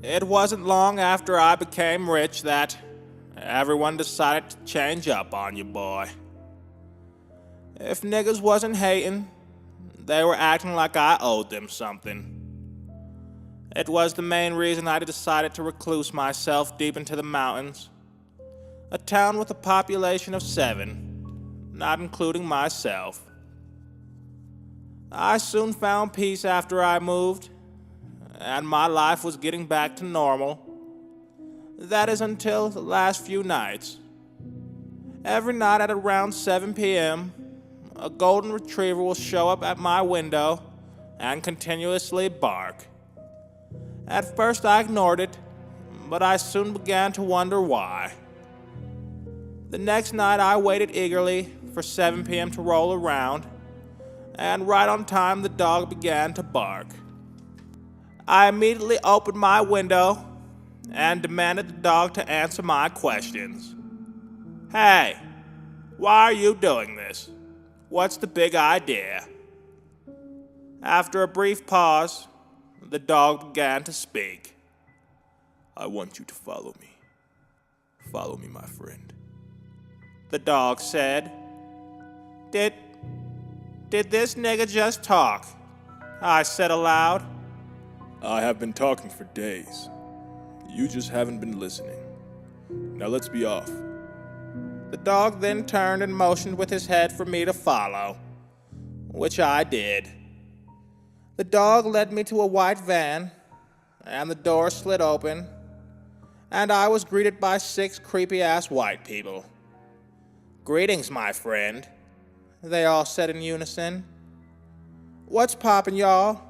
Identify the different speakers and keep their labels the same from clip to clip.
Speaker 1: It wasn't long after I became rich that everyone decided to change up on you, boy. If niggas wasn't hating, they were acting like I owed them something. It was the main reason I decided to recluse myself deep into the mountains. A town with a population of 7, not including myself. I soon found peace after I moved, and my life was getting back to normal. That is until the last few nights. Every night at around 7 p.m., a golden retriever will show up at my window and continuously bark. At first I ignored it, but I soon began to wonder why. The next night I waited eagerly for 7 p.m. to roll around, and right on time the dog began to bark. I immediately opened my window and demanded the dog to answer my questions. Hey, why are you doing this? What's the big idea? After a brief pause, the dog began to speak. I want you to follow me. Follow me, my friend. The dog said. Did this nigga just talk? I said aloud.
Speaker 2: I have been talking for days. You just haven't been listening. Now let's be off.
Speaker 1: The dog then turned and motioned with his head for me to follow, which I did. The dog led me to a white van, and the door slid open, and I was greeted by 6 creepy-ass white people. Greetings, my friend, they all said in unison. What's poppin', y'all?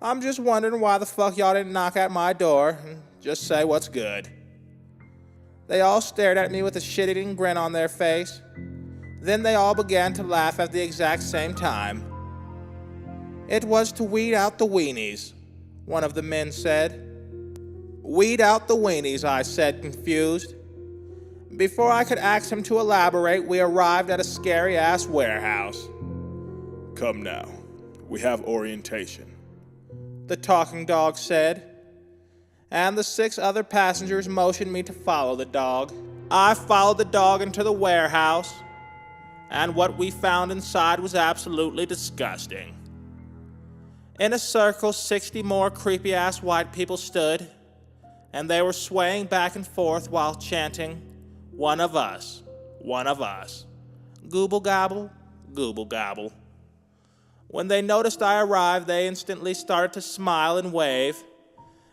Speaker 1: I'm just wondering why the fuck y'all didn't knock at my door and just say what's good. They all stared at me with a shit-eating grin on their face. Then they all began to laugh at the exact same time. It was to weed out the weenies, one of the men said. Weed out the weenies, I said, confused. Before I could ask him to elaborate, we arrived at a scary-ass warehouse.
Speaker 2: Come now, we have orientation,
Speaker 1: the talking dog said. And the 6 other passengers motioned me to follow the dog. I followed the dog into the warehouse, and what we found inside was absolutely disgusting. In a circle, 60 more creepy-ass white people stood, and they were swaying back and forth while chanting, "One of us, one of us. Gooble gobble, gooble gobble." When they noticed I arrived, they instantly started to smile and wave,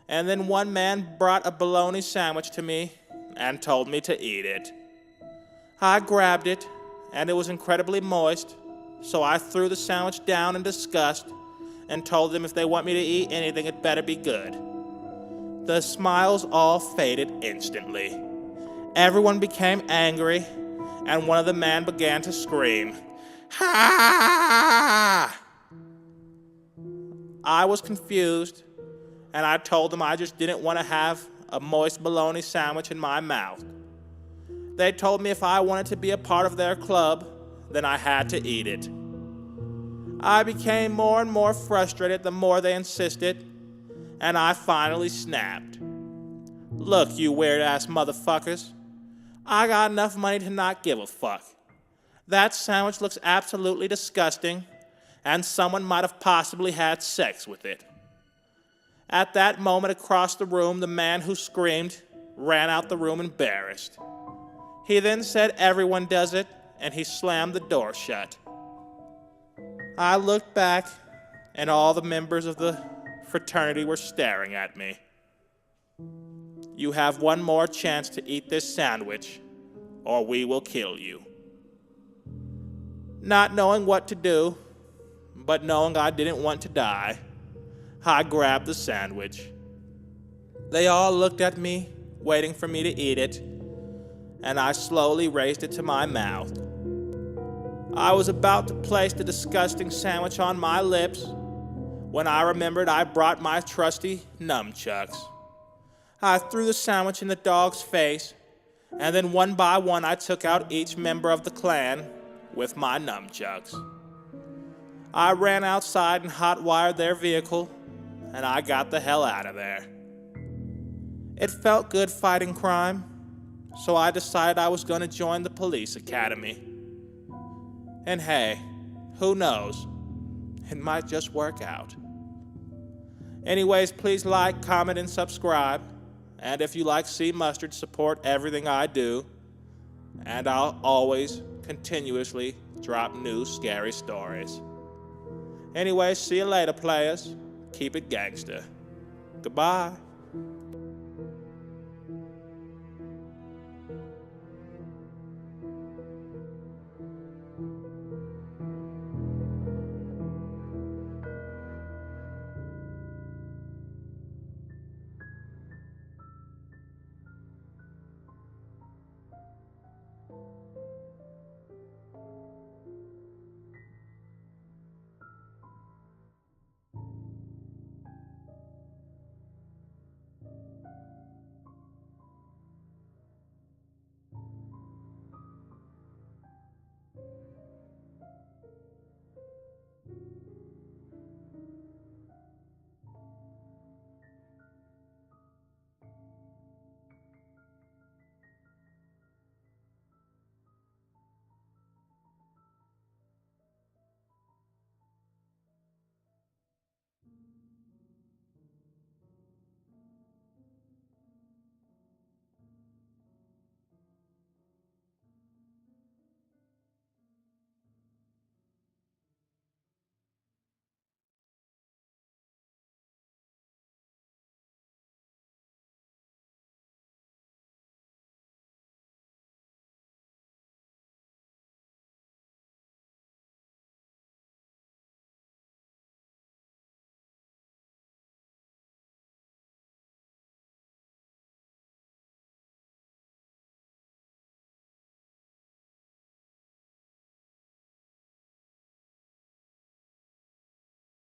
Speaker 1: and then one man brought a bologna sandwich to me and told me to eat it. I grabbed it, and it was incredibly moist, so I threw the sandwich down in disgust and told them if they want me to eat anything, it better be good. The smiles all faded instantly. Everyone became angry, and one of the men began to scream, "Ha!" I was confused, and I told them I just didn't want to have a moist bologna sandwich in my mouth. They told me if I wanted to be a part of their club, then I had to eat it. I became more and more frustrated the more they insisted, and I finally snapped. Look, you weird-ass motherfuckers. I got enough money to not give a fuck. That sandwich looks absolutely disgusting, and someone might have possibly had sex with it. At that moment across the room, the man who screamed ran out the room embarrassed. He then said everyone does it, and he slammed the door shut. I looked back, and all the members of the fraternity were staring at me. You have one more chance to eat this sandwich, or we will kill you. Not knowing what to do, but knowing I didn't want to die, I grabbed the sandwich. They all looked at me, waiting for me to eat it, and I slowly raised it to my mouth. I was about to place the disgusting sandwich on my lips when I remembered I brought my trusty nunchucks. I threw the sandwich in the dog's face, and then one by one I took out each member of the clan with my nunchucks. I ran outside and hot-wired their vehicle and I got the hell out of there. It felt good fighting crime, so I decided I was going to join the police academy. And hey, who knows? It might just work out. Anyways, please like, comment, and subscribe. And if you like Sea Mustard, support everything I do. And I'll always continuously drop new scary stories. Anyways, see you later, players. Keep it gangster. Goodbye.